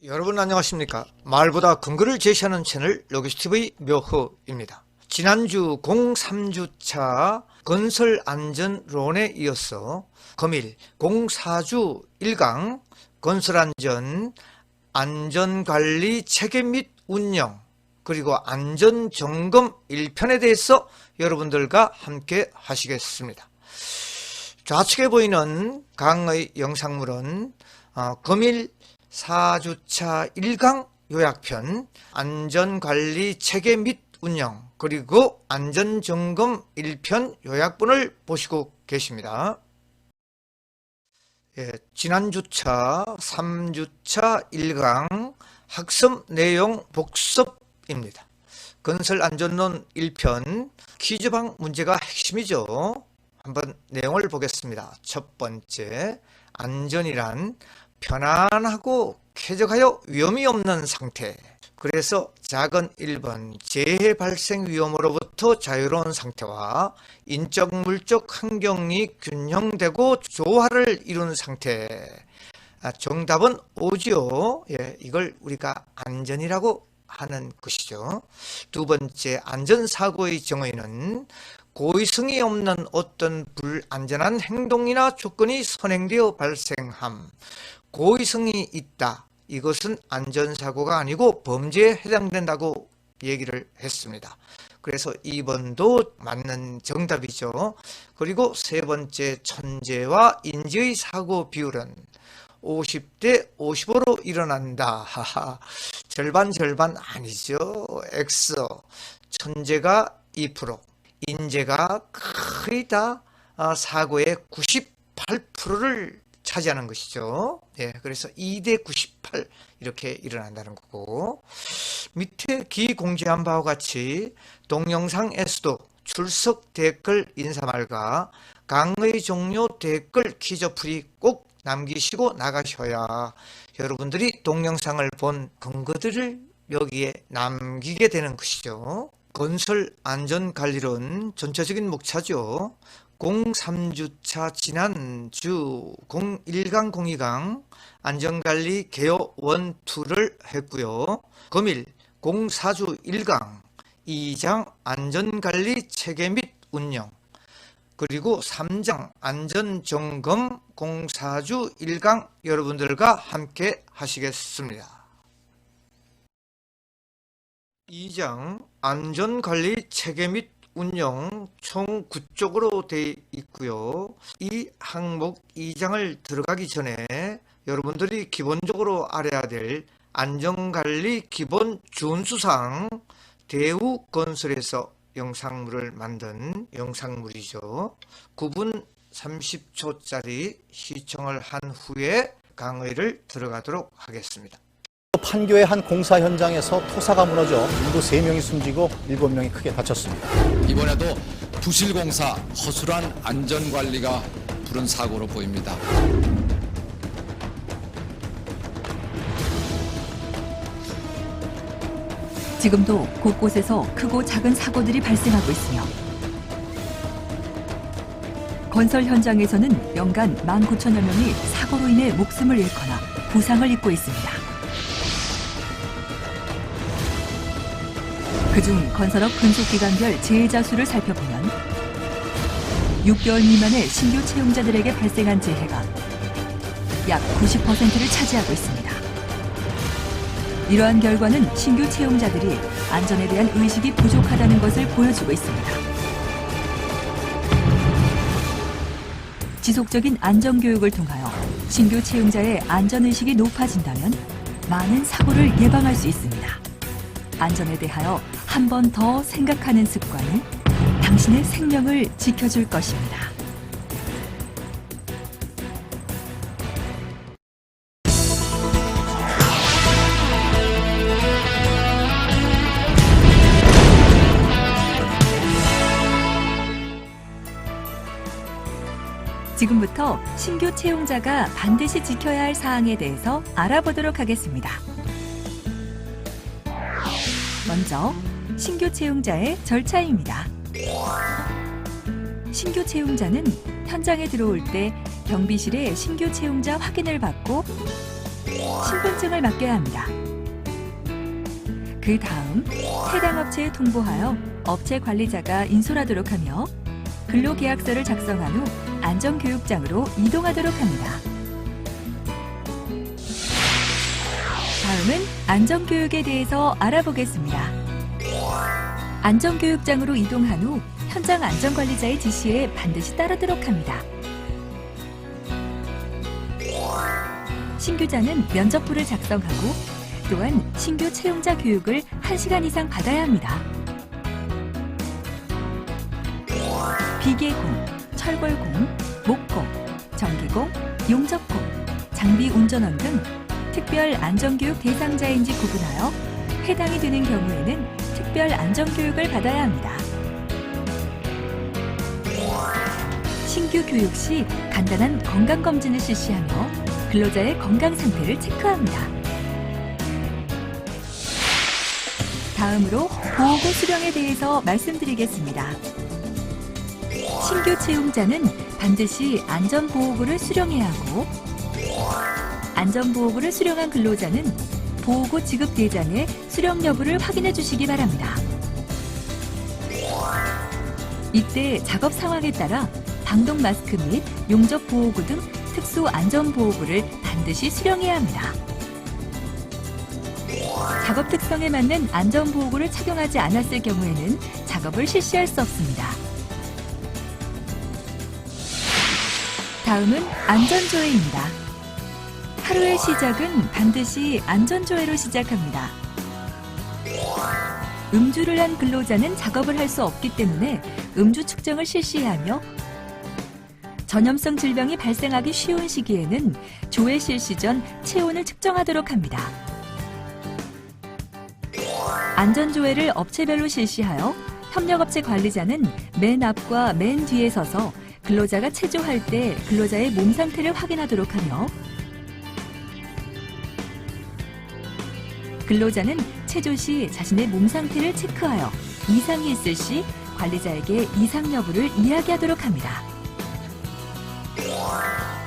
여러분 안녕하십니까? 말보다 근거를 제시하는 채널 로기스TV 묘호입니다. 지난주 03주차 건설안전론에 이어서 금일 04주 1강 건설안전 안전관리 체계 및 운영 그리고 안전점검 1편에 대해서 여러분들과 함께 하시겠습니다. 좌측에 보이는 강의 영상물은 금일 4주차 1강 요약편 안전관리 체계 및 운영 그리고 안전점검 1편 요약본을 보시고 계십니다. 지난주차 3주차 1강 학습 내용 복습입니다. 건설안전론 1편 퀴즈방 문제가 핵심이죠. 한번 내용을 보겠습니다. 첫 번째, 안전이란 편안하고 쾌적하여 위험이 없는 상태. 그래서 작은 1번 재해 발생 위험으로부터 자유로운 상태와 인적 물적 환경이 균형되고 조화를 이룬 상태. 정답은 O지요. 이걸 우리가 안전이라고 하는 것이죠. 두 번째, 안전사고의 정의는 고의성이 없는 어떤 불안전한 행동이나 조건이 선행되어 발생함. 고의성이 있다. 이것은 안전사고가 아니고 범죄에 해당된다고 얘기를 했습니다. 그래서 2번도 맞는 정답이죠. 그리고 세 번째, 천재와 인재의 사고 비율은 50대 55로 일어난다. 절반 아니죠. X. 천재가 2%, 인재가 거의 다 사고의 98%를 차지하는 것이죠. 그래서 2대 98 이렇게 일어난다는 거고, 밑에 기공지한 바와 같이 동영상에서도 출석 댓글 인사말과 강의 종료 댓글 퀴즈풀이 꼭 남기시고 나가셔야 여러분들이 동영상을 본 근거들을 여기에 남기게 되는 것이죠. 건설안전관리론 전체적인 목차죠. 03주차 지난주 01강 02강 안전관리 개요 1, 2를 했고요. 금일 04주 1강 2장 안전관리 체계 및 운영 그리고 3장 안전점검 04주 1강 여러분들과 함께 하시겠습니다. 2장 안전관리 체계 및 운영 총 9쪽으로 되어 있고요. 이 항목 2장을 들어가기 전에 여러분들이 기본적으로 알아야 될 안전관리 기본 준수사항 대우건설에서 영상물을 만든 영상물이죠. 9분 30초짜리 시청을 한 후에 강의를 들어가도록 하겠습니다. 판교의 한 공사 현장에서 토사가 무너져 인구 3명이 숨지고 7명이 크게 다쳤습니다. 이번에도 부실공사 허술한 안전관리가 부른 사고로 보입니다. 지금도 곳곳에서 크고 작은 사고들이 발생하고 있으며 건설 현장에서는 연간 19,000여 명이 사고로 인해 목숨을 잃거나 부상을 입고 있습니다. 그중 건설업 근속기간별 재해자 수를 살펴보면 6개월 미만의 신규 채용자들에게 발생한 재해가 약 90%를 차지하고 있습니다. 이러한 결과는 신규 채용자들이 안전에 대한 의식이 부족하다는 것을 보여주고 있습니다. 지속적인 안전교육을 통하여 신규 채용자의 안전의식이 높아진다면 많은 사고를 예방할 수 있습니다. 안전에 대하여 한 번 더 생각하는 습관은 당신의 생명을 지켜줄 것입니다. 지금부터 신규 채용자가 반드시 지켜야 할 사항에 대해서 알아보도록 하겠습니다. 먼저 신규 채용자의 절차입니다. 신규 채용자는 현장에 들어올 때 경비실에 신규 채용자 확인을 받고 신분증을 맡겨야 합니다. 그 다음 해당 업체에 통보하여 업체 관리자가 인솔하도록 하며 근로계약서를 작성한 후 안전교육장으로 이동하도록 합니다. 다음은 안전교육에 대해서 알아보겠습니다. 안전교육장으로 이동한 후 현장 안전관리자의 지시에 반드시 따르도록 합니다. 신규자는 면접부를 작성하고 또한 신규 채용자 교육을 1시간 이상 받아야 합니다. 비계공, 철골공, 목공, 전기공, 용접공, 장비 운전원 등 특별 안전교육 대상자인지 구분하여 해당이 되는 경우에는 특별 안전교육을 받아야 합니다. 신규 교육 시 간단한 건강검진을 실시하며 근로자의 건강 상태를 체크합니다. 다음으로 보호구 수령에 대해서 말씀드리겠습니다. 신규 채용자는 반드시 안전보호구를 수령해야 하고 안전보호구를 수령한 근로자는 보호구 지급 대장의 수령 여부를 확인해 주시기 바랍니다. 이때 작업 상황에 따라 방독 마스크 및 용접 보호구 등 특수 안전보호구를 반드시 수령해야 합니다. 작업 특성에 맞는 안전보호구를 착용하지 않았을 경우에는 작업을 실시할 수 없습니다. 다음은 안전조회입니다. 하루의 시작은 반드시 안전조회로 시작합니다. 음주를 한 근로자는 작업을 할 수 없기 때문에 음주 측정을 실시하며 전염성 질병이 발생하기 쉬운 시기에는 조회 실시 전 체온을 측정하도록 합니다. 안전조회를 업체별로 실시하여 협력업체 관리자는 맨 앞과 맨 뒤에 서서 근로자가 체조할 때 근로자의 몸 상태를 확인하도록 하며 근로자는 체조 시 자신의 몸 상태를 체크하여 이상이 있을 시 관리자에게 이상 여부를 이야기하도록 합니다.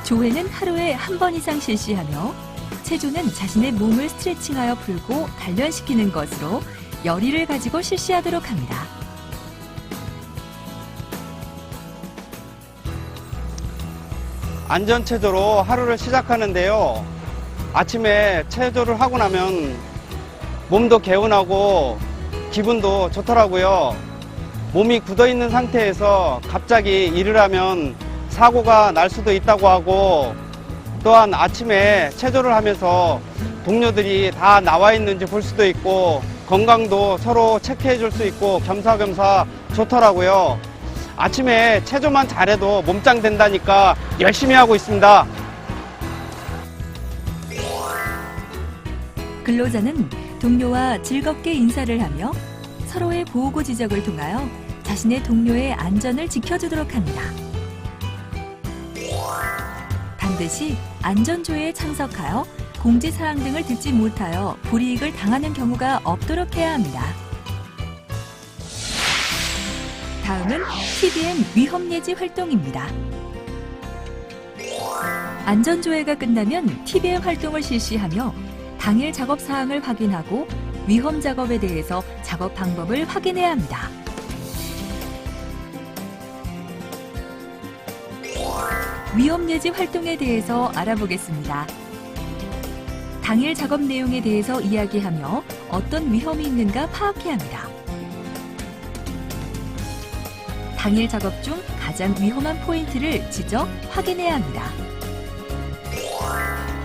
조회는 하루에 한 번 이상 실시하며 체조는 자신의 몸을 스트레칭하여 풀고 단련시키는 것으로 열의를 가지고 실시하도록 합니다. 안전체조로 하루를 시작하는데요. 아침에 체조를 하고 나면 몸도 개운하고 기분도 좋더라고요. 몸이 굳어있는 상태에서 갑자기 일을 하면 사고가 날 수도 있다고 하고 또한 아침에 체조를 하면서 동료들이 다 나와 있는지 볼 수도 있고 건강도 서로 체크해 줄 수 있고 겸사겸사 좋더라고요. 아침에 체조만 잘해도 몸짱 된다니까 열심히 하고 있습니다. 근로자는 동료와 즐겁게 인사를 하며 서로의 보호구 지적을 통하여 자신의 동료의 안전을 지켜주도록 합니다. 반드시 안전조회에 참석하여 공지사항 등을 듣지 못하여 불이익을 당하는 경우가 없도록 해야 합니다. 다음은 TBM 위험예지 활동입니다. 안전조회가 끝나면 TBM 활동을 실시하며 당일 작업 사항을 확인하고 위험 작업에 대해서 작업 방법을 확인해야 합니다. 위험예지 활동에 대해서 알아보겠습니다. 당일 작업 내용에 대해서 이야기하며 어떤 위험이 있는가 파악해야 합니다. 당일 작업 중 가장 위험한 포인트를 지적, 확인해야 합니다.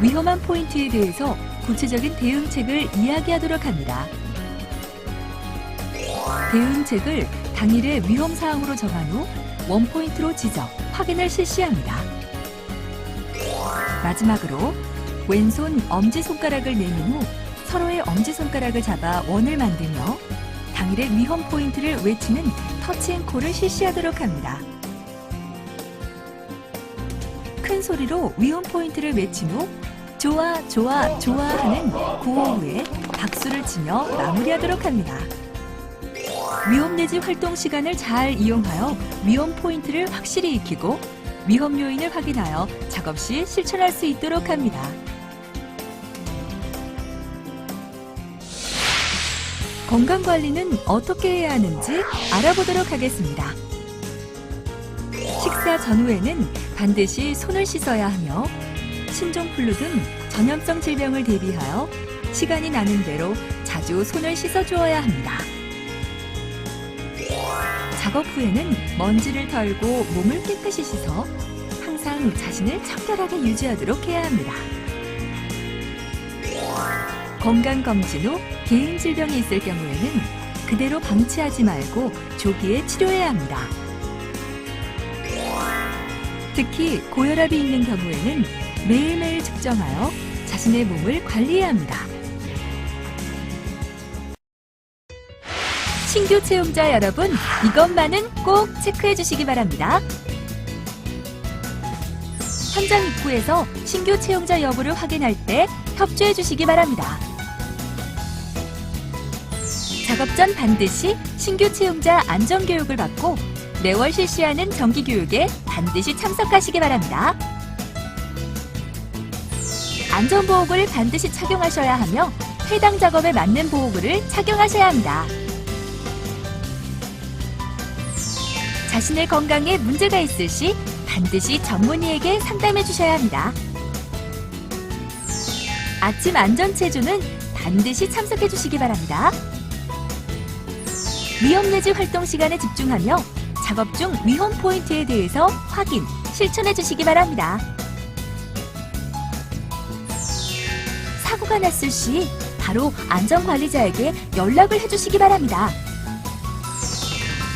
위험한 포인트에 대해서 구체적인 대응책을 이야기하도록 합니다. 대응책을 당일의 위험사항으로 정한 후 원포인트로 지적, 확인을 실시합니다. 마지막으로 왼손 엄지손가락을 내민 후 서로의 엄지손가락을 잡아 원을 만들며 당일의 위험 포인트를 외치는 터치앤콜을 실시하도록 합니다. 큰 소리로 위험 포인트를 외친 후 좋아, 좋아, 좋아 하는 구호 후에 박수를 치며 마무리하도록 합니다. 위험예지 활동 시간을 잘 이용하여 위험 포인트를 확실히 익히고 위험 요인을 확인하여 작업 시 실천할 수 있도록 합니다. 건강관리는 어떻게 해야 하는지 알아보도록 하겠습니다. 식사 전후에는 반드시 손을 씻어야 하며 신종플루 등 전염성 질병을 대비하여 시간이 나는 대로 자주 손을 씻어주어야 합니다. 작업 후에는 먼지를 털고 몸을 깨끗이 씻어 항상 자신을 청결하게 유지하도록 해야 합니다. 건강검진 후 개인 질병이 있을 경우에는 그대로 방치하지 말고 조기에 치료해야 합니다. 특히 고혈압이 있는 경우에는 매일매일 측정하여 자신의 몸을 관리해야 합니다. 신규 채용자 여러분, 이것만은 꼭 체크해 주시기 바랍니다. 현장 입구에서 신규 채용자 여부를 확인할 때 협조해 주시기 바랍니다. 작업 전 반드시 신규 채용자 안전교육을 받고 매월 실시하는 정기교육에 반드시 참석하시기 바랍니다. 안전보호구를 반드시 착용하셔야 하며 해당 작업에 맞는 보호구를 착용하셔야 합니다. 자신의 건강에 문제가 있을 시 반드시 전문의에게 상담해 주셔야 합니다. 아침 안전체조는 반드시 참석해 주시기 바랍니다. 위험내지 활동 시간에 집중하며 작업 중 위험 포인트에 대해서 확인, 실천해 주시기 바랍니다. 사고가 났을 시 바로 안전관리자에게 연락을 해주시기 바랍니다.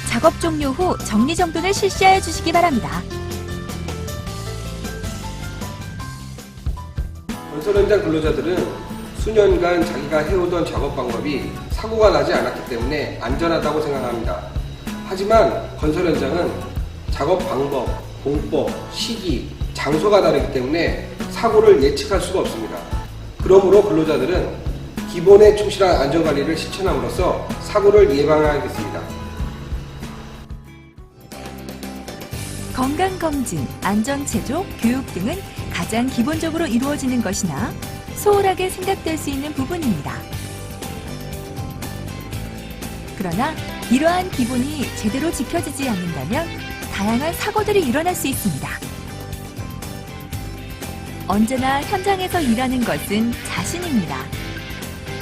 작업 종료 후 정리정돈을 실시해 주시기 바랍니다. 건설 현장 근로자들은 수년간 자기가 해오던 작업 방법이 사고가 나지 않았기 때문에 안전하다고 생각합니다. 하지만 건설 현장은 작업 방법, 공법, 시기, 장소가 다르기 때문에 사고를 예측할 수가 없습니다. 그러므로 근로자들은 기본에 충실한 안전관리를 실천함으로써 사고를 예방하겠습니다. 건강검진, 안전체조, 교육 등은 가장 기본적으로 이루어지는 것이나 소홀하게 생각될 수 있는 부분입니다. 그러나 이러한 기본이 제대로 지켜지지 않는다면 다양한 사고들이 일어날 수 있습니다. 언제나 현장에서 일하는 것은 자신입니다.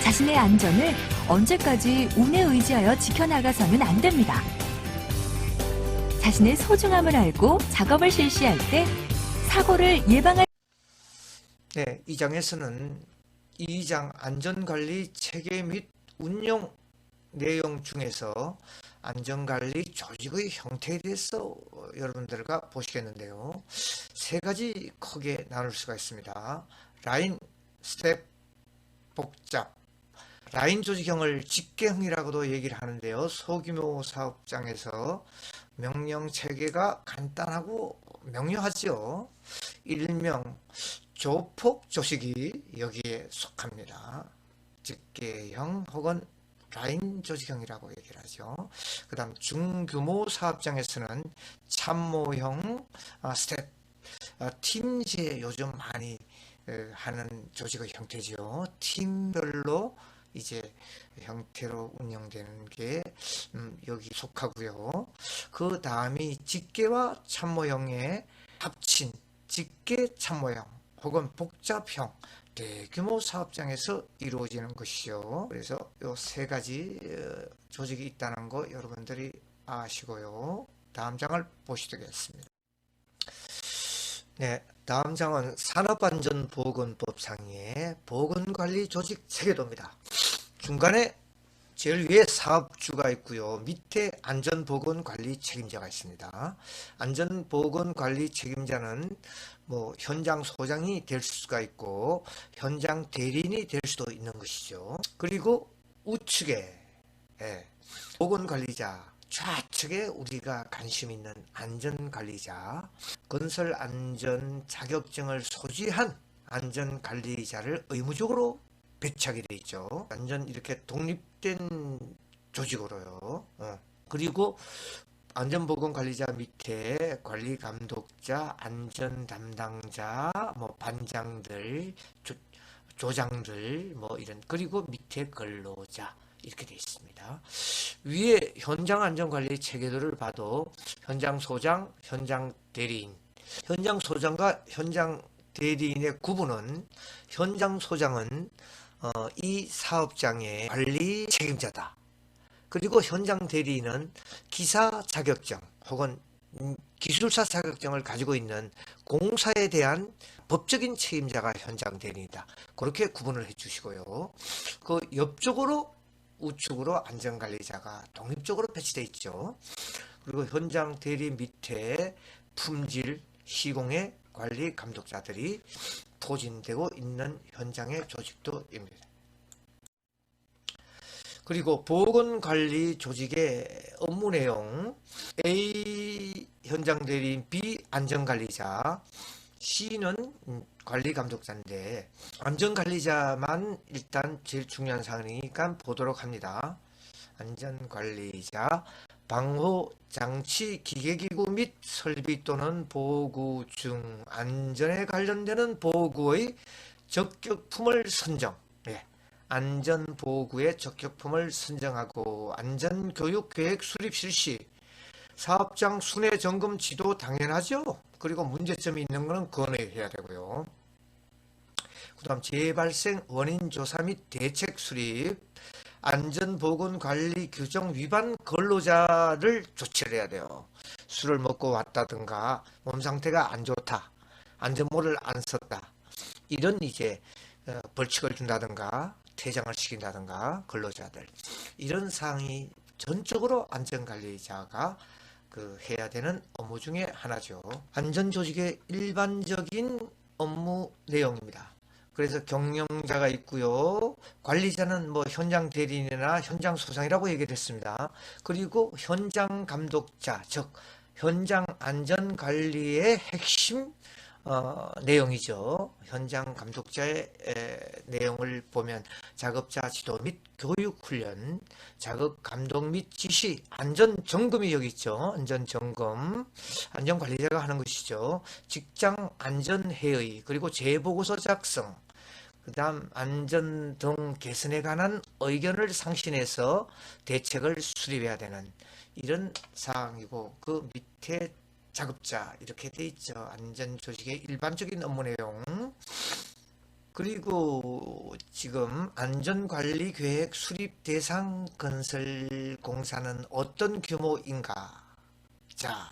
자신의 안전을 언제까지 운에 의지하여 지켜나가서는 안 됩니다. 자신의 소중함을 알고 작업을 실시할 때 사고를 예방할 네, 이 장에서는 2장 안전관리 체계 및 운영 내용 중에서 안전관리 조직의 형태에 대해서 여러분들과 보시겠는데요. 세 가지 크게 나눌 수가 있습니다. 라인, 스텝, 복잡. 라인 조직형을 직계형이라고도 얘기를 하는데요. 소규모 사업장에서 명령 체계가 간단하고 명료하죠. 일명 조폭 조직이 여기에 속합니다. 직계형 혹은 라인 조직형이라고 얘기를 하죠. 그 다음 중규모 사업장에서는 참모형 스텝, 팀제 요즘 많이 하는 조직의 형태죠. 팀별로 이제 형태로 운영되는 게 여기 속하고요. 그 다음이 직계와 참모형의 합친 직계 참모형 혹은 복잡형 대규모 사업장에서 이루어지는 것이죠. 그래서 이 세 가지 조직이 있다는 거 여러분들이 아시고요. 다음 장을 보시겠습니다. 네, 다음 장은 산업안전보건법상의 보건관리 조직 체계도입니다. 중간에 제일 위에 사업주가 있고요. 밑에 안전보건관리 책임자가 있습니다. 안전보건관리 책임자는 뭐 현장 소장이 될 수가 있고 현장 대리인이 될 수도 있는 것이죠. 그리고 우측에 보건관리자, 좌측에 우리가 관심 있는 안전관리자, 건설 안전 자격증을 소지한 안전관리자를 의무적으로 배치하게 돼 있죠. 완전 이렇게 독립된 조직으로요. 그리고 안전보건관리자 밑에 관리감독자, 안전담당자, 뭐 반장들, 조장들, 뭐 이런, 그리고 밑에 근로자, 이렇게 되어 있습니다. 위에 현장 안전관리 체계도를 봐도 현장 소장, 현장 대리인, 현장 소장과 현장 대리인의 구분은 현장 소장은 이 사업장의 관리 책임자다. 그리고 현장 대리인은 기사 자격증 혹은 기술사 자격증을 가지고 있는 공사에 대한 법적인 책임자가 현장 대리인이다. 그렇게 구분을 해 주시고요. 그 옆쪽으로 우측으로 안전관리자가 독립적으로 배치되어 있죠. 그리고 현장 대리 밑에 품질, 시공의 관리 감독자들이 포진되고 있는 현장의 조직도입니다. 그리고 보건관리 조직의 업무 내용, A 현장 대리인, B 안전관리자, C는 관리감독자인데 안전관리자만 일단 제일 중요한 사항이니까 보도록 합니다. 안전관리자, 방호장치, 기계기구 및 설비 또는 보구 중 안전에 관련되는 보구의 적격품을 선정, 안전보구의 적격품을 선정하고 안전교육 계획 수립 실시, 사업장 순회 점검 지도 당연하죠. 그리고 문제점이 있는 것은 건의해야 되고요. 그 다음 재발생 원인 조사 및 대책 수립, 안전보건관리 규정 위반 근로자를 조치를 해야 돼요. 술을 먹고 왔다든가 몸 상태가 안 좋다, 안전모를 안 썼다, 이런 이제 벌칙을 준다든가 퇴장을 시킨다든가 근로자들, 이런 사항이 전적으로 안전관리자가 해야 되는 업무 중에 하나죠. 안전조직의 일반적인 업무 내용입니다. 그래서 경영자가 있고요. 관리자는 현장 대리인이나 현장 소장이라고 얘기했습니다. 그리고 현장 감독자, 즉 현장 안전관리의 핵심 내용이죠. 현장 감독자의 내용을 보면 작업자 지도 및 교육 훈련, 작업 감독 및 지시, 안전 점검이 여기 있죠. 안전 점검, 안전 관리자가 하는 것이죠. 직장 안전 회의, 그리고 재보고서 작성, 그다음 안전 등 개선에 관한 의견을 상신해서 대책을 수립해야 되는 이런 사항이고, 그 밑에 작업자 이렇게 돼 있죠. 안전조직의 일반적인 업무 내용. 그리고 지금 안전관리계획 수립 대상 건설공사는 어떤 규모인가. 자,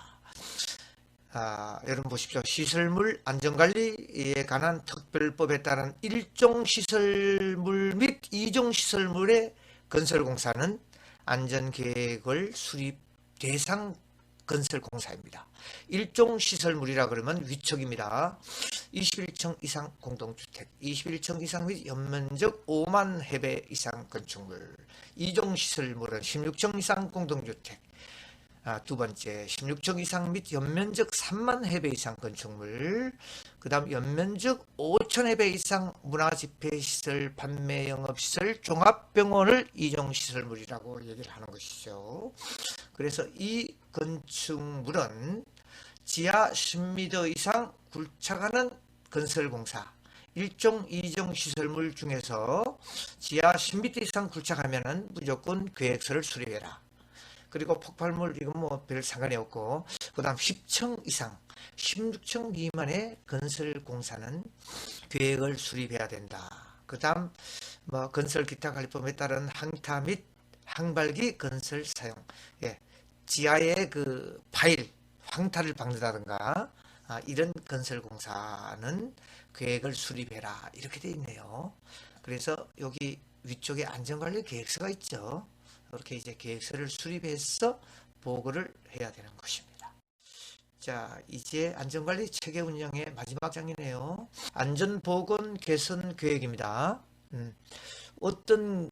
여러분 보십시오. 시설물 안전관리에 관한 특별법에 따른 일종 시설물 및 이종 시설물의 건설공사는 안전계획을 수립 대상 건설공사입니다. 일종 시설물이라 그러면 위촉입니다. 21층 이상 공동주택, 21층 이상 및 연면적 5만 해배 이상 건축물. 이종 시설물은 16층 이상 공동주택, 두 번째 16층 이상 및 연면적 3만 해배 이상 건축물, 그 다음 연면적 5천 해배 이상 문화집회시설, 판매영업시설, 종합병원을 이종시설물이라고 얘기를 하는 것이죠. 그래서 이 건축물은 지하 10m 이상 굴착하는 건설공사, 1종, 2종 시설물 중에서 지하 10m 이상 굴착하면 무조건 계획서를 수립해라. 그리고 폭발물 이건 별 상관이 없고, 그 다음 10층 이상 16층 미만의 건설공사는 계획을 수립해야 된다. 그 다음 건설 기타 관리법에 따른 항타 및 항발기 건설 사용, 지하의 파일 황타를 박는다든가 이런 건설공사는 계획을 수립해라, 이렇게 되어 있네요. 그래서 여기 위쪽에 안전관리 계획서가 있죠. 이렇게 이제 계획서를 수립해서 보고를 해야 되는 것입니다. 자, 이제 안전관리 체계 운영의 마지막 장이네요. 안전보건 개선 계획입니다. 어떤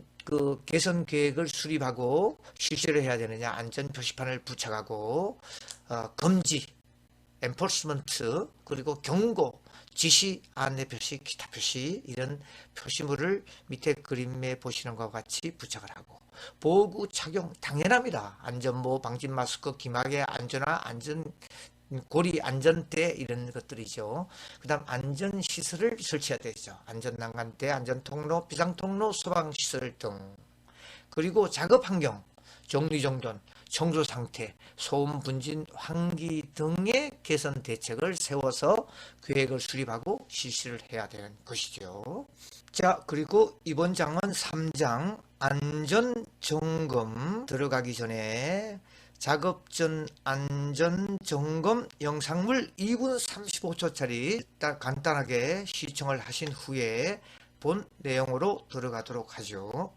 개선 계획을 수립하고 실시를 해야 되느냐. 안전 표시판을 부착하고 금지, 엔포스먼트, 그리고 경고, 지시, 안내 표시, 기타 표시, 이런 표시물을 밑에 그림에 보시는 것과 같이 부착을 하고, 보호구 착용 당연합니다. 안전모, 방진 마스크, 기막의 안전화, 고리 안전대, 이런 것들이죠. 그 다음 안전시설을 설치해야 되죠. 안전난간대, 안전통로, 비상통로, 소방시설 등. 그리고 작업 환경, 정리정돈, 청소 상태, 소음 분진, 환기 등의 개선 대책을 세워서 계획을 수립하고 실시를 해야 되는 것이죠. 자, 그리고 이번 장은 3장 안전점검 들어가기 전에 작업 전 안전점검 영상물 2분 35초짜리 일단 간단하게 시청을 하신 후에 본 내용으로 들어가도록 하죠.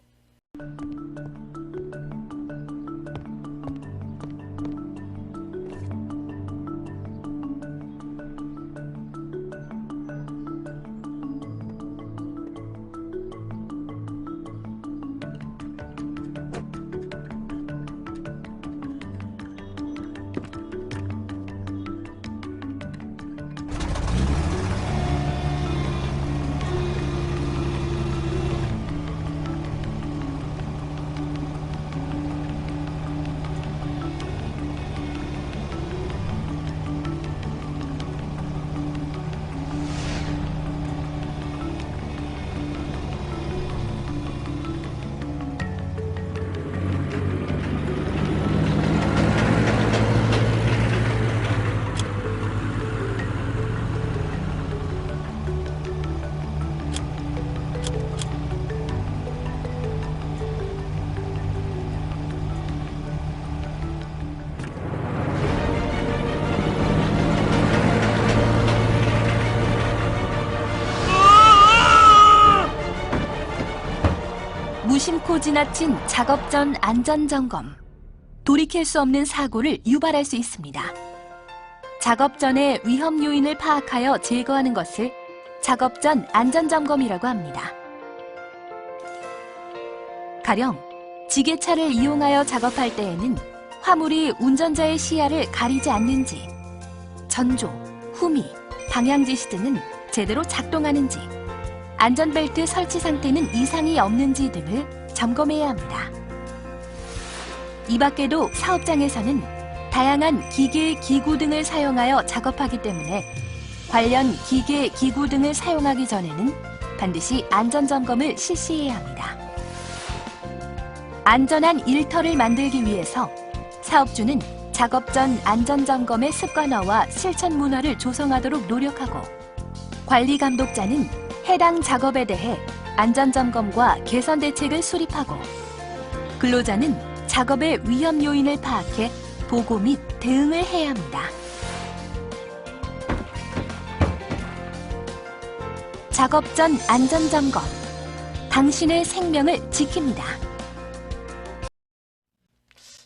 무심코 지나친 작업 전 안전점검. 돌이킬 수 없는 사고를 유발할 수 있습니다. 작업 전에 위험 요인을 파악하여 제거하는 것을 작업 전 안전점검이라고 합니다. 가령 지게차를 이용하여 작업할 때에는 화물이 운전자의 시야를 가리지 않는지, 전조, 후미, 방향지시 등은 제대로 작동하는지, 안전벨트 설치 상태는 이상이 없는지 등을 점검해야 합니다. 이 밖에도 사업장에서는 다양한 기계, 기구 등을 사용하여 작업하기 때문에 관련 기계, 기구 등을 사용하기 전에는 반드시 안전점검을 실시해야 합니다. 안전한 일터를 만들기 위해서 사업주는 작업 전 안전점검의 습관화와 실천 문화를 조성하도록 노력하고, 관리 감독자는 해당 작업에 대해 안전점검과 개선 대책을 수립하고, 근로자는 작업의 위험 요인을 파악해 보고 및 대응을 해야 합니다. 작업 전 안전점검. 당신의 생명을 지킵니다.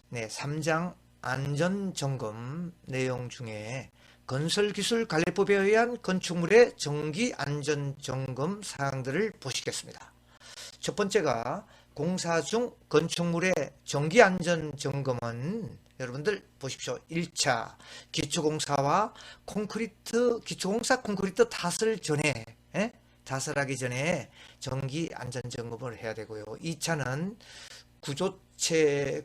네, 3장 안전점검 내용 중에 건설기술관리법에 의한 건축물의 정기안전점검 사항들을 보시겠습니다. 첫 번째가 공사 중 건축물의 정기안전점검은 여러분들 보십시오. 1차 기초공사와 기초공사 콘크리트 타설 전에, 타설하기 전에 정기안전점검을 해야 되고요. 2차는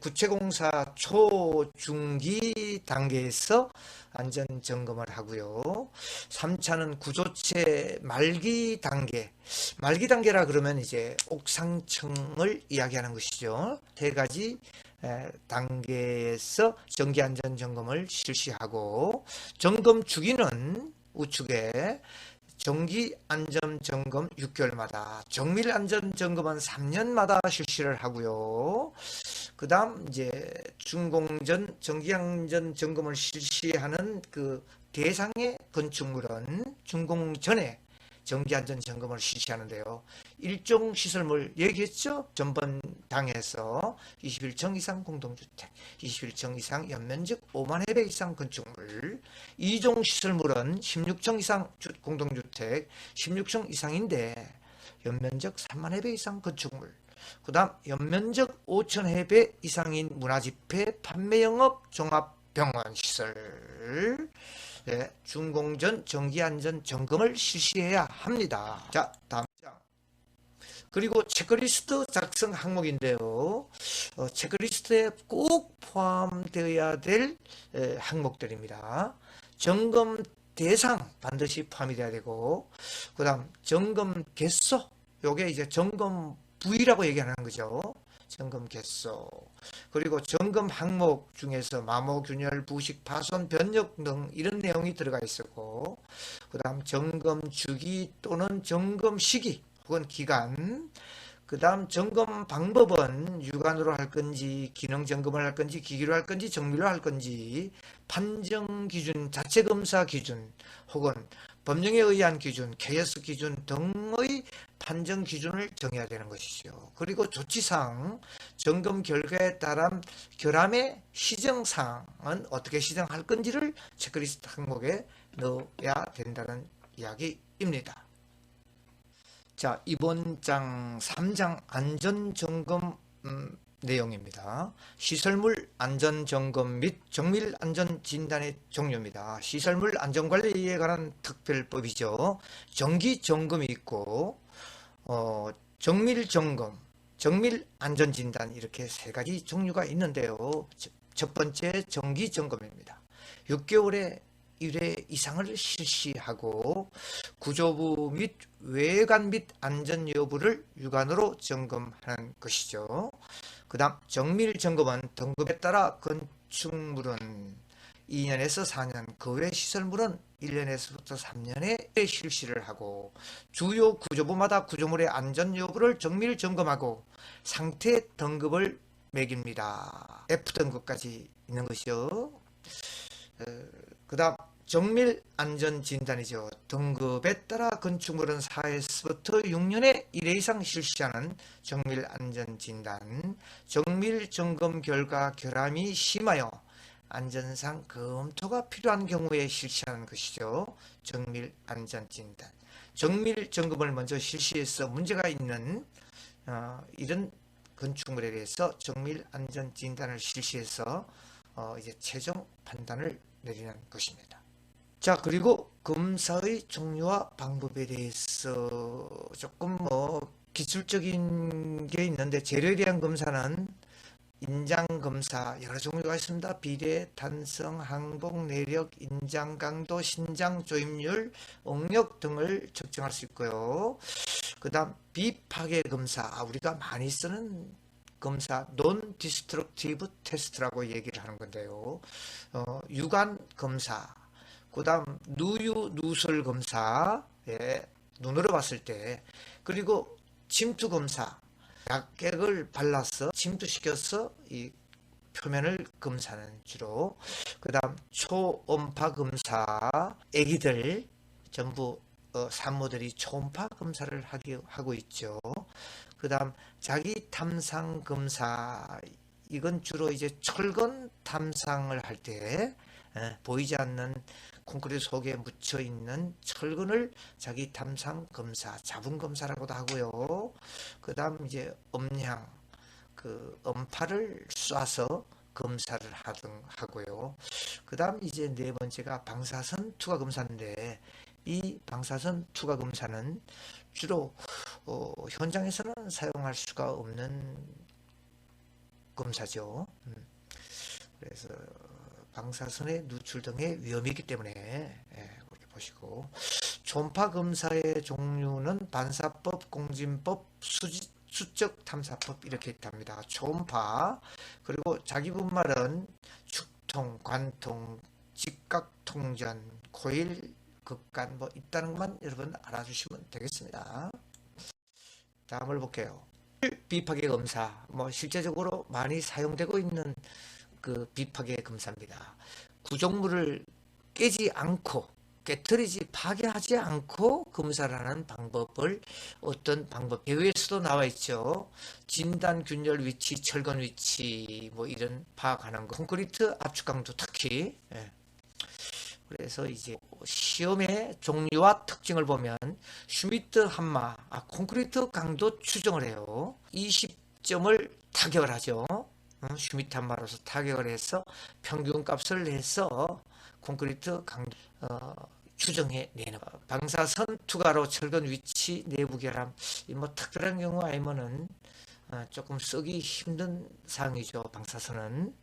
구체공사 초중기 단계에서 안전점검을 하고요. 3차는 구조체 말기 단계라 그러면 이제 옥상층을 이야기하는 것이죠. 세 가지 단계에서 정기안전점검을 실시하고, 점검 주기는 우측에 정기안전점검 6개월마다, 정밀안전점검은 3년마다 실시를 하고요. 그 다음 이제 준공전 정기안전점검을 실시하는 그 대상의 건축물은 준공 전에 정기안전점검을 실시하는데요. 일종 시설물 얘기했죠? 전번 당에서 21층 이상 공동주택, 21층 이상 연면적 5만 회배 이상 건축물, 2종 시설물은 16층 이상 공동주택, 16층 이상인데 연면적 3만 회배 이상 건축물, 그 다음 연면적 5천 회배 이상인 문화집회, 판매영업, 종합병원 시설, 네, 준공전 정기안전점검을 실시해야 합니다. 자, 다음 장. 그리고 체크리스트 작성 항목인데요. 체크리스트에 꼭 포함되어야 될 항목들입니다. 점검 대상 반드시 포함이 돼야 되고, 그 다음 점검 개수, 요게 이제 점검 부위라고 얘기하는 거죠. 점검 개수, 그리고 점검 항목 중에서 마모, 균열, 부식, 파손, 변력 등 이런 내용이 들어가 있었고, 그 다음 점검 주기 또는 점검 시기 혹은 기간, 그 다음 점검 방법은 유관으로 할 건지 기능 점검을 할 건지 기기로 할 건지 정밀로 할 건지, 판정 기준, 자체 검사 기준 혹은 법령에 의한 기준, KS 기준 등의 판정 기준을 정해야 되는 것이죠. 그리고 조치사항, 점검 결과에 따른 결함의 시정사항은 어떻게 시정할 건지를 체크리스트 항목에 넣어야 된다는 이야기입니다. 자, 이번 장 3장 안전점검 내용입니다. 시설물 안전점검 및 정밀 안전진단의 종류입니다. 시설물 안전관리에 관한 특별법이죠. 정기점검이 있고 정밀점검, 정밀 안전진단 이렇게 세 가지 종류가 있는데요. 첫 번째 정기점검입니다. 6개월에 1회 이상을 실시하고 구조부 및 외관 및 안전 여부를 육안으로 점검하는 것이죠. 그 다음 정밀 점검은 등급에 따라 건축물은 2년에서 4년, 그 외 시설물은 1년에서부터 3년에 실시를 하고, 주요 구조부마다 구조물의 안전 여부를 정밀 점검하고 상태 등급을 매깁니다. F등급까지 있는 것이요. 그 다음 정밀 안전 진단이죠. 등급에 따라 건축물은 4에서부터 6년에 1회 이상 실시하는 정밀 안전 진단, 정밀 점검 결과 결함이 심하여 안전상 검토가 필요한 경우에 실시하는 것이죠. 정밀 안전 진단. 정밀 점검을 먼저 실시해서 문제가 있는 이런 건축물에 대해서 정밀 안전 진단을 실시해서 이제 최종 판단을 내리는 것입니다. 자, 그리고 검사의 종류와 방법에 대해서 조금 기술적인 게 있는데, 재료에 대한 검사는 인장검사 여러 종류가 있습니다. 비례, 탄성, 항복, 내력, 인장 강도, 신장 조임률, 응력 등을 측정할 수 있고요. 그 다음 비파괴 검사, 우리가 많이 쓰는 검사, 논 디스트럭티브 테스트라고 얘기를 하는 건데요. 유관 검사, 그 다음 누설 검사, 눈으로 봤을 때, 그리고 침투 검사, 약액을 발라서 침투시켜서 이 표면을 검사하는 주로. 그 다음 초음파 검사, 애기들 전부 산모들이 초음파 검사를 하고 있죠. 그 다음 자기 탐상 검사, 이건 주로 이제 철근 탐상을 할 때 보이지 않는 콘크리트 속에 묻혀 있는 철근을 자기 탐상 검사, 자분 검사라고도 하고요. 그 다음 이제 음향, 그 음파를 쏴서 검사를 하고요. 그 다음 이제 네 번째가 방사선 투과 검사인데, 이 방사선 투과 검사는 주로 현장에서는 사용할 수가 없는 검사죠. 그래서 방사선의 누출 등의 위험이기 때문에 그렇게 보시고, 초음파 검사의 종류는 반사법, 공진법, 수적 탐사법 이렇게 있답니다. 초음파, 그리고 자기분말은 축통, 관통, 직각통전, 코일, 극간 있다는 것만 여러분 알아주시면 되겠습니다. 다음을 볼게요. 비파괴 검사, 실제적으로 많이 사용되고 있는 그 비파괴 검사입니다. 구조물을 깨지 않고, 깨트리지, 파괴하지 않고 검사를 하는 방법을, 어떤 방법, 예외에서도 나와 있죠. 진단 균열 위치, 철근 위치, 이런 파악하는 거, 콘크리트 압축 강도 특히. 그래서 이제 시험의 종류와 특징을 보면 슈미트 한마, 콘크리트 강도 추정을 해요. 20점을 타격을 하죠. 슈미트 한마로서 타격을 해서 평균값을 내서 콘크리트 강도 추정해 내는 거. 방사선 투과로 철근 위치, 내부 결함, 특별한 경우 아니면은 조금 쓰기 힘든 사항이죠. 방사선은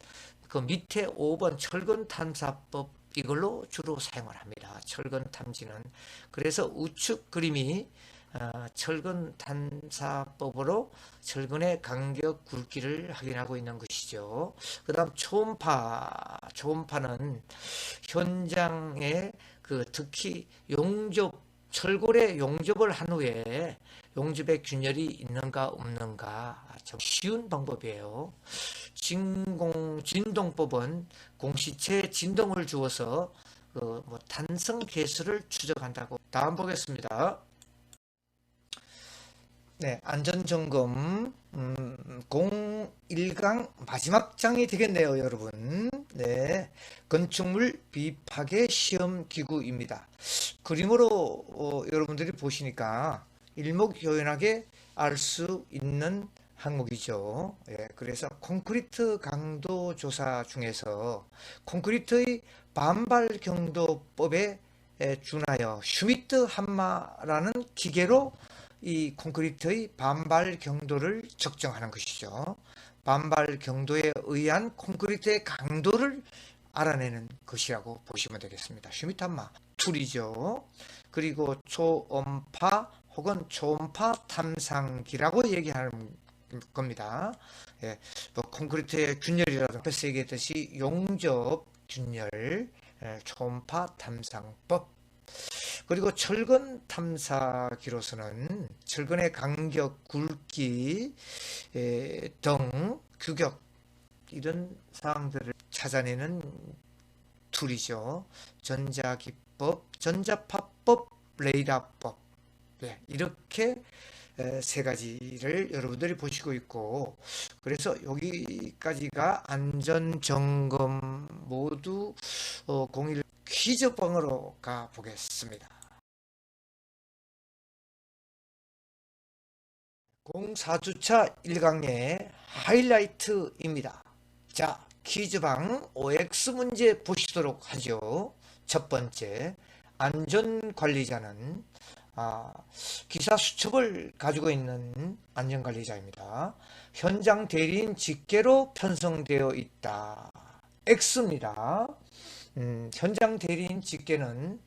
그 밑에 5번 철근 탐사법, 이걸로 주로 사용을 합니다. 철근 탐지는. 그래서 우측 그림이 철근 탐사법으로 철근의 간격 굵기를 확인하고 있는 것이죠. 그 다음 초음파는 현장에 특히 철골에 용접을 한 후에 용접에 균열이 있는가 없는가 좀 쉬운 방법이에요. 진동법은 공시체 진동을 주어서 탄성 계수를 추적한다고. 다음 보겠습니다. 네, 안전점검 01강 마지막 장이 되겠네요, 여러분. 네, 건축물 비파괴 시험 기구입니다. 그림으로 여러분들이 보시니까 일목요연하게 알 수 있는 항목이죠. 예, 그래서 콘크리트 강도 조사 중에서 콘크리트의 반발 경도법에 준하여 슈미트 함마라는 기계로 이 콘크리트의 반발 경도를 측정하는 것이죠. 반발 경도에 의한 콘크리트의 강도를 알아내는 것이라고 보시면 되겠습니다. 슈미트 함마 툴이죠. 그리고 초음파 혹은 초음파 탐상기라고 얘기하는 겁니다. 예, 콘크리트의 균열이라도 앞에서 얘기했듯이 용접 균열, 초음파 탐상법. 그리고 철근 탐사기로서는 철근의 간격, 굵기 등 규격 이런 사항들을 찾아내는 툴이죠. 전자기법, 전자파법, 레이더법. 네, 이렇게 세 가지를 여러분들이 보시고 있고, 그래서 여기까지가 안전점검 모두 01 퀴즈방으로 가보겠습니다. 공사주차 1강의 하이라이트입니다. 자, 퀴즈방 OX 문제 보시도록 하죠. 첫 번째, 안전관리자는 기사 수첩을 가지고 있는 안전관리자입니다. 현장 대리인 직계로 편성되어 있다. X입니다. 현장 대리인 직계는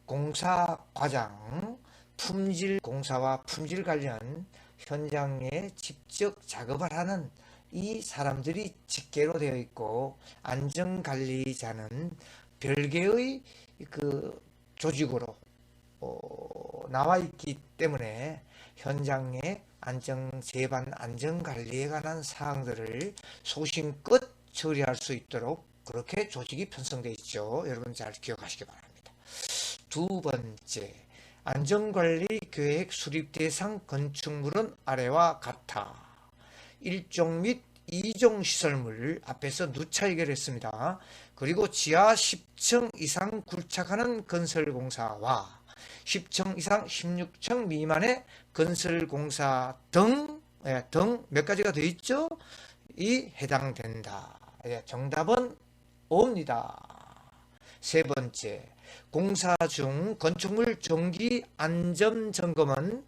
공사 과장, 품질 공사와 품질 관련 현장에 직접 작업을 하는 이 사람들이 직계로 되어 있고, 안전관리자는 별개의 조직으로 나와 있기 때문에 현장의 재반 안전관리에 관한 사항들을 소신껏 처리할 수 있도록 그렇게 조직이 편성되어 있죠. 여러분 잘 기억하시기 바랍니다. 두 번째, 안전관리 계획 수립 대상 건축물은 아래와 같아. 1종 및 2종 시설물 앞에서 누차 얘기했습니다. 그리고 지하 10층 이상 굴착하는 건설공사와 10층 이상 16층 미만의 건설공사 등 몇 가지가 되어 있죠. 이 해당된다. 정답은 O입니다. 세 번째, 공사 중 건축물 정기 안전 점검은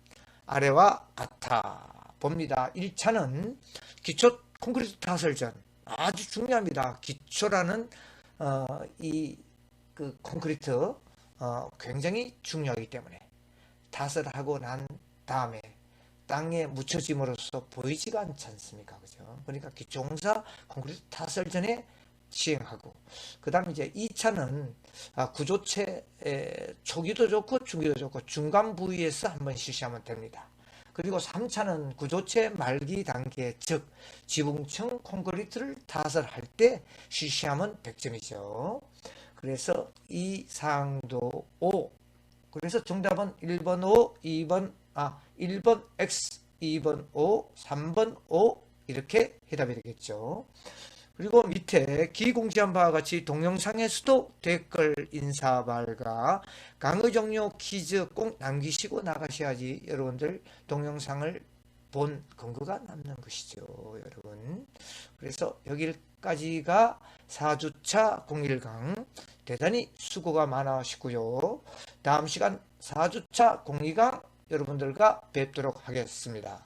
아래와 같아. 봅니다. 1차는 기초 콘크리트 타설 전, 아주 중요합니다. 기초라는 콘크리트 굉장히 중요하기 때문에 타설하고 난 다음에 땅에 묻혀짐으로써 보이지가 않지 않습니까? 그죠? 그러니까 기초공사 콘크리트 타설 전에 시행하고, 그 다음에 이제 2차는 구조체 초기도 좋고 중기도 좋고 중간 부위에서 한번 실시하면 됩니다. 그리고 3차는 구조체 말기 단계, 즉 지붕층 콘크리트를 타설할 때 실시하면 100점이죠. 그래서 이 사항도 O. 그래서 정답은 1번 O, 1번 X, 2번 O, 3번 O 이렇게 해답이 되겠죠. 그리고 밑에 기공지한 바와 같이 동영상에서도 댓글, 인사말과 강의 종료 퀴즈 꼭 남기시고 나가셔야지 여러분들 동영상을 본 근거가 남는 것이죠, 여러분. 그래서 여기까지가 4주차 01강 대단히 수고가 많으시고요. 다음 시간 4주차 02강 여러분들과 뵙도록 하겠습니다.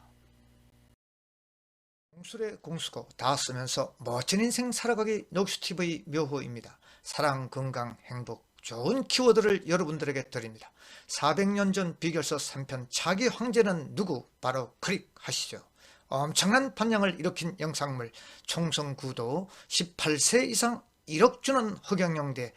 공술의 공수고 다 쓰면서 멋진 인생 살아가기 녹수TV 묘호입니다. 사랑, 건강, 행복 좋은 키워드를 여러분들에게 드립니다. 400년 전 비결서 3편 차기 황제는 누구? 바로 클릭하시죠. 엄청난 반향을 일으킨 영상물, 총선 구도 18세 이상 1억 주는 허경영대